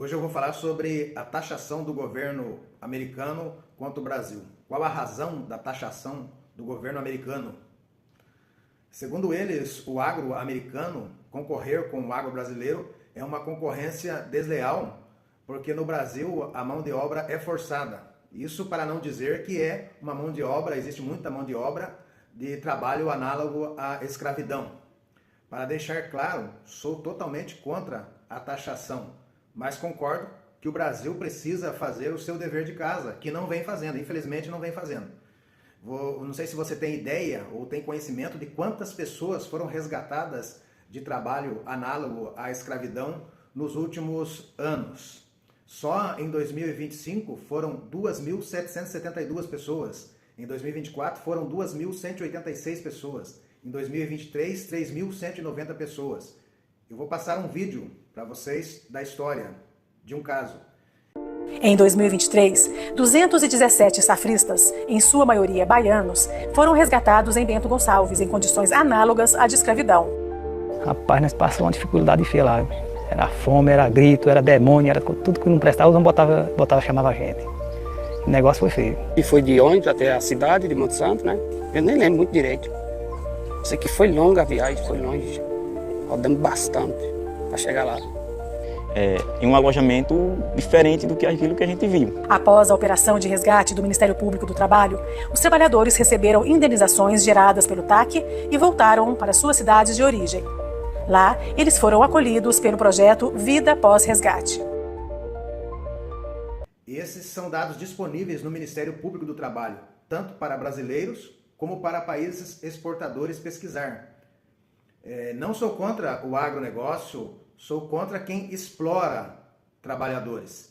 Hoje eu vou falar sobre a taxação do governo americano contra o Brasil. Qual a razão da taxação do governo americano? Segundo eles, o agro americano concorrer com o agro brasileiro é uma concorrência desleal, porque no Brasil a mão de obra é forçada. Isso para não dizer que é uma mão de obra, existe muita mão de obra de trabalho análogo à escravidão. Para deixar claro, sou totalmente contra a taxação, mas concordo que o Brasil precisa fazer o seu dever de casa, que não vem fazendo, infelizmente não vem fazendo. Não sei se você tem ideia ou tem conhecimento de quantas pessoas foram resgatadas de trabalho análogo à escravidão nos últimos anos. Só em 2025 foram 2.772 pessoas, em 2024 foram 2.186 pessoas, em 2023 3.190 pessoas. Eu vou passar um vídeo para vocês da história de um caso. Em 2023, 217 safristas, em sua maioria baianos, foram resgatados em Bento Gonçalves, em condições análogas à de escravidão. Rapaz, nós passamos uma dificuldade feia lá. Era fome, era grito, era demônio, era tudo que não prestava, os homens chamava a gente. O negócio foi feio. E foi de ônibus até a cidade de Monte Santo, né? Eu nem lembro muito direito. Sei que foi longa a viagem, foi longe. Rodamos bastante para chegar lá. Em um alojamento diferente do que aquilo que a gente viu. Após a operação de resgate do Ministério Público do Trabalho, os trabalhadores receberam indenizações geradas pelo TAC e voltaram para suas cidades de origem. Lá, eles foram acolhidos pelo projeto Vida Pós-Resgate. Esses são dados disponíveis no Ministério Público do Trabalho, tanto para brasileiros como para países exportadores pesquisar. Não sou contra o agronegócio, sou contra quem explora trabalhadores.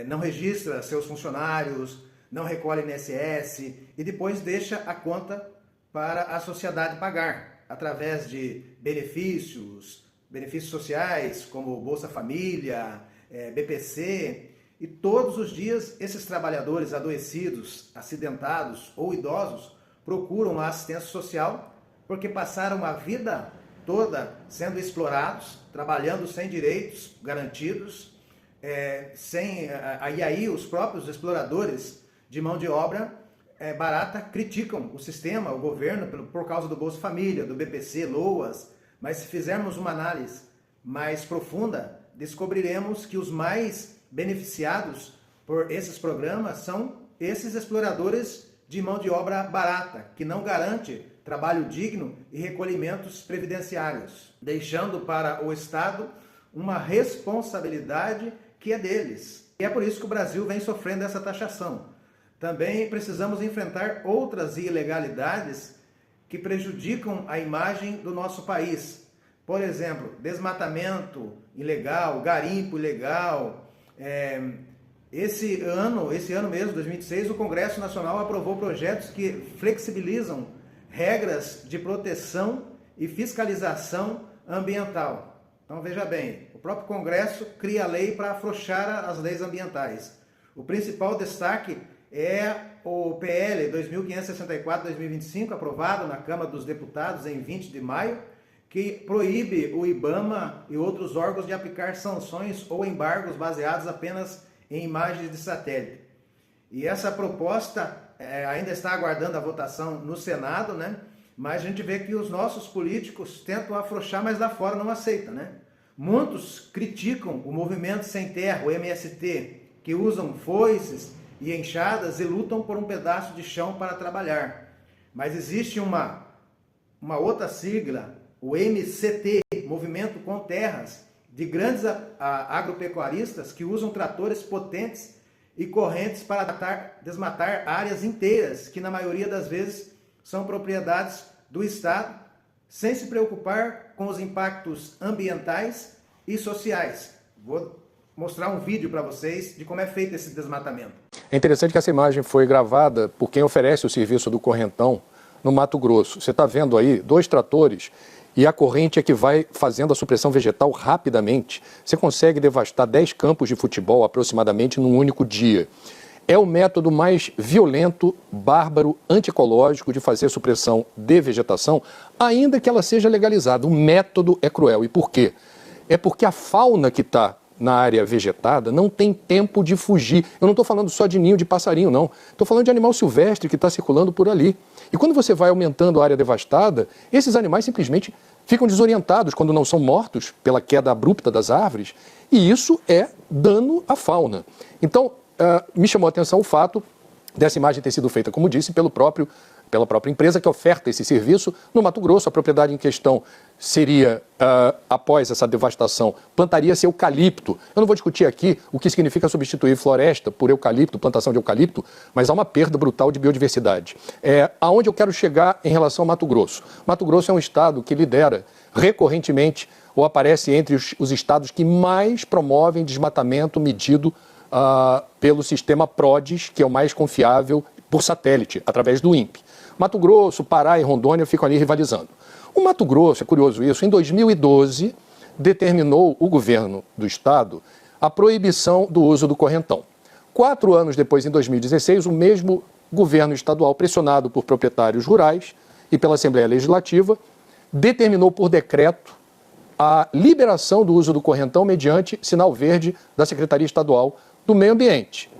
Não registra seus funcionários, não recolhe INSS e depois deixa a conta para a sociedade pagar, através de benefícios sociais, como Bolsa Família, BPC, e todos os dias esses trabalhadores adoecidos, acidentados ou idosos procuram a assistência social porque passaram a vida toda sendo explorados, trabalhando sem direitos garantidos, aí os próprios exploradores de mão de obra barata criticam o sistema, o governo, por causa do Bolsa Família, do BPC, LOAS, mas se fizermos uma análise mais profunda, descobriremos que os mais beneficiados por esses programas são esses exploradores de mão de obra barata, que não garante trabalho digno e recolhimentos previdenciários, deixando para o Estado uma responsabilidade que é deles. E é por isso que o Brasil vem sofrendo essa taxação. Também precisamos enfrentar outras ilegalidades que prejudicam a imagem do nosso país. Por exemplo, desmatamento ilegal, garimpo ilegal. Esse ano mesmo, 2026, o Congresso Nacional aprovou projetos que flexibilizam regras de proteção e fiscalização ambiental. Então veja bem, o próprio Congresso cria a lei para afrouxar as leis ambientais. O principal destaque é o PL 2564-2025, aprovado na Câmara dos Deputados em 20 de maio, que proíbe o IBAMA e outros órgãos de aplicar sanções ou embargos baseados apenas em imagens de satélite. E essa proposta ainda está aguardando a votação no Senado, né? Mas a gente vê que os nossos políticos tentam afrouxar, mas lá fora não aceitam, né? Muitos criticam o Movimento Sem Terra, o MST, que usam foices e enxadas e lutam por um pedaço de chão para trabalhar. Mas existe uma outra sigla, o MCT, Movimento com Terras, de grandes agropecuaristas que usam tratores potentes e correntes para desmatar áreas inteiras, que na maioria das vezes são propriedades do Estado, sem se preocupar com os impactos ambientais e sociais. Vou mostrar um vídeo para vocês de como é feito esse desmatamento. É interessante que essa imagem foi gravada por quem oferece o serviço do correntão no Mato Grosso. Você está vendo aí 2 tratores e a corrente é que vai fazendo a supressão vegetal rapidamente. Você consegue devastar 10 campos de futebol aproximadamente num único dia. É o método mais violento, bárbaro, antiecológico de fazer supressão de vegetação, ainda que ela seja legalizada. O método é cruel. E por quê? É porque a fauna que está na área vegetada não tem tempo de fugir. Eu não estou falando só de ninho de passarinho, não. Estou falando de animal silvestre que está circulando por ali. E quando você vai aumentando a área devastada, esses animais simplesmente ficam desorientados quando não são mortos pela queda abrupta das árvores, e isso é dano à fauna. Então, me chamou a atenção o fato dessa imagem ter sido feita, como disse, pela própria empresa que oferta esse serviço no Mato Grosso. A propriedade em questão seria, após essa devastação, plantaria-se eucalipto. Eu não vou discutir aqui o que significa substituir floresta por eucalipto, plantação de eucalipto, mas há uma perda brutal de biodiversidade. Aonde eu quero chegar em relação ao Mato Grosso? Mato Grosso é um estado que lidera recorrentemente ou aparece entre os estados que mais promovem desmatamento medido pelo sistema PRODES, que é o mais confiável por satélite, através do INPE. Mato Grosso, Pará e Rondônia ficam ali rivalizando. O Mato Grosso, é curioso isso, em 2012 determinou o governo do estado a proibição do uso do correntão. 4 anos depois, em 2016, o mesmo governo estadual, pressionado por proprietários rurais e pela Assembleia Legislativa, determinou por decreto a liberação do uso do correntão mediante sinal verde da Secretaria Estadual do Meio Ambiente.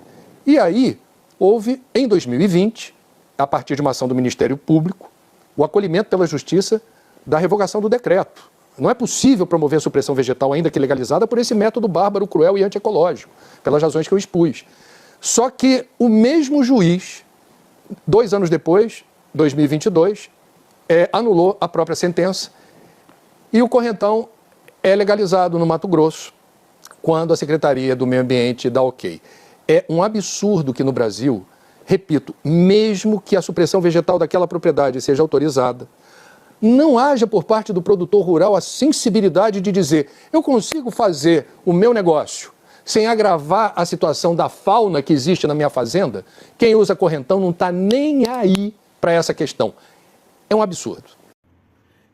E aí houve, em 2020, a partir de uma ação do Ministério Público, o acolhimento pela Justiça da revogação do decreto. Não é possível promover a supressão vegetal, ainda que legalizada, por esse método bárbaro, cruel e antiecológico, pelas razões que eu expus. Só que o mesmo juiz, 2 anos depois, 2022, anulou a própria sentença e o correntão é legalizado no Mato Grosso quando a Secretaria do Meio Ambiente dá ok. É um absurdo que no Brasil, repito, mesmo que a supressão vegetal daquela propriedade seja autorizada, não haja por parte do produtor rural a sensibilidade de dizer: eu consigo fazer o meu negócio sem agravar a situação da fauna que existe na minha fazenda. Quem usa correntão não está nem aí para essa questão. É um absurdo.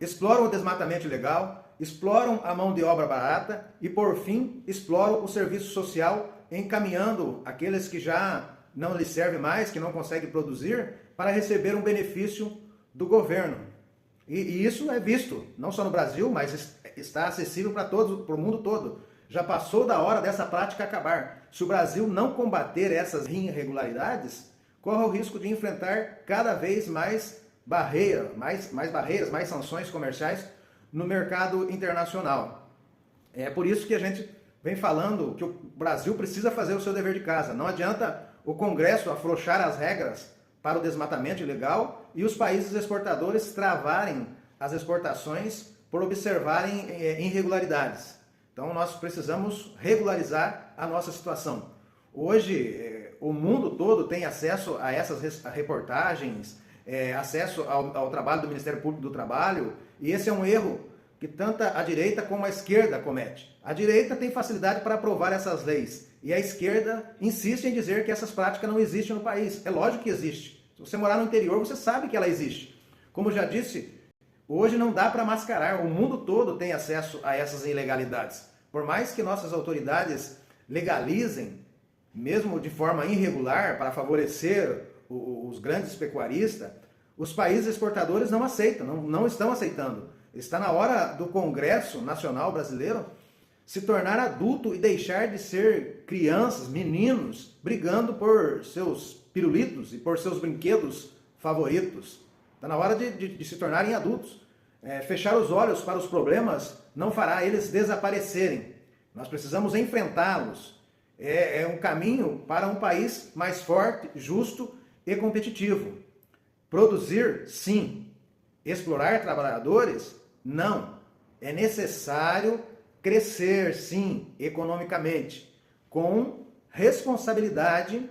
Exploram o desmatamento ilegal, exploram a mão de obra barata e, por fim, exploram o serviço social, encaminhando aqueles que já não lhes serve mais, que não conseguem produzir, para receber um benefício do governo. E isso é visto, não só no Brasil, mas está acessível para todos, para o mundo todo. Já passou da hora dessa prática acabar. Se o Brasil não combater essas irregularidades, corre o risco de enfrentar cada vez mais barreiras, mais sanções comerciais no mercado internacional. É por isso que a gente vem falando que o Brasil precisa fazer o seu dever de casa. Não adianta o Congresso afrouxar as regras para o desmatamento ilegal e os países exportadores travarem as exportações por observarem irregularidades. Então nós precisamos regularizar a nossa situação. Hoje o mundo todo tem acesso a essas reportagens, acesso ao trabalho do Ministério Público do Trabalho, e esse é um erro que tanto a direita como a esquerda comete. A direita tem facilidade para aprovar essas leis e a esquerda insiste em dizer que essas práticas não existem no país. É lógico que existe. Se você morar no interior, você sabe que ela existe. Como já disse, hoje não dá para mascarar. O mundo todo tem acesso a essas ilegalidades. Por mais que nossas autoridades legalizem, mesmo de forma irregular, para favorecer os grandes pecuaristas, os países exportadores não aceitam, não estão aceitando. Está na hora do Congresso Nacional Brasileiro se tornar adulto e deixar de ser crianças, meninos, brigando por seus pirulitos e por seus brinquedos favoritos. Está na hora de se tornarem adultos. Fechar os olhos para os problemas não fará eles desaparecerem. Nós precisamos enfrentá-los. É um caminho para um país mais forte, justo e competitivo. Produzir, sim. Explorar trabalhadores, não. É necessário crescer, sim, economicamente, com responsabilidade